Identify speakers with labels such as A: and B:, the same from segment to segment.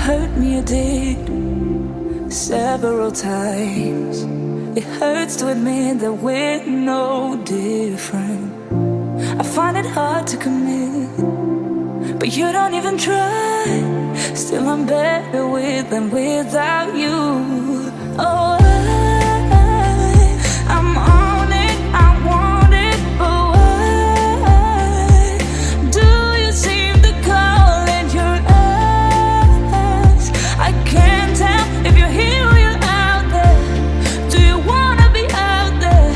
A: hurt me, you did several times. It hurts to admit that we're no different. I find it hard to commit, but you don't even try. Still I'm better with than without you. Oh, I'm on it, I want it, but why do you seem to call it your eyes? I can't tell if you're here or you're out there. Do you wanna be out there?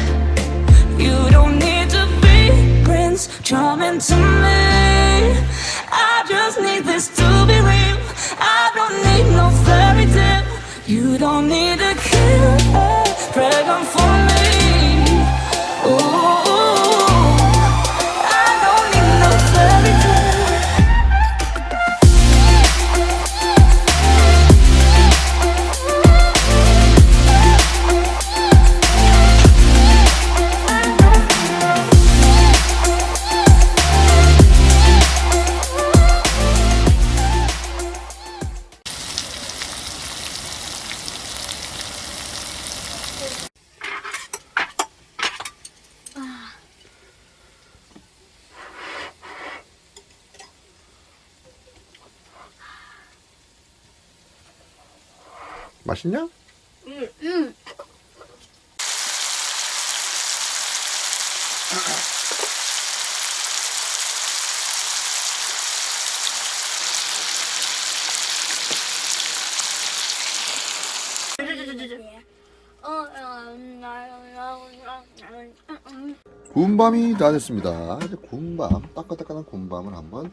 A: You don't need to be Prince Charming to me. I just need this to be real. I don't need no fairy tale. You don't need to kill a dragon for me. Ooh, I don't need no fairy tale.
B: 맛있냐? 군밤이 다 됐습니다. 이제 군밤, 따끈따끈한 군밤을 한번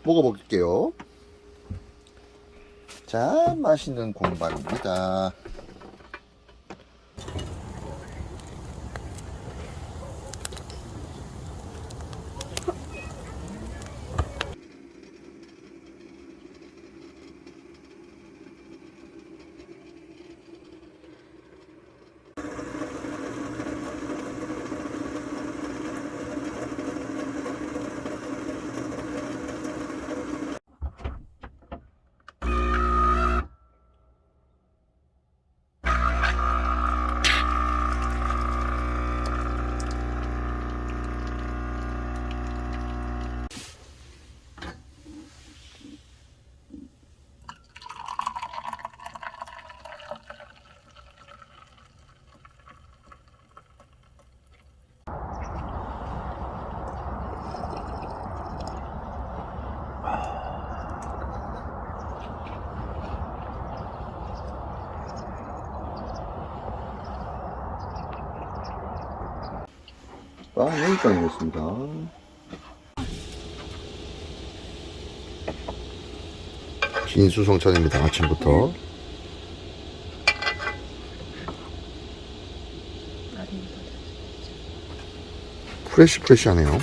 B: 먹어볼게요. 자, 맛있는 군밤입니다. 여기까지 됐습니다. 진수성찬입니다. 아침부터. 프레시하네요.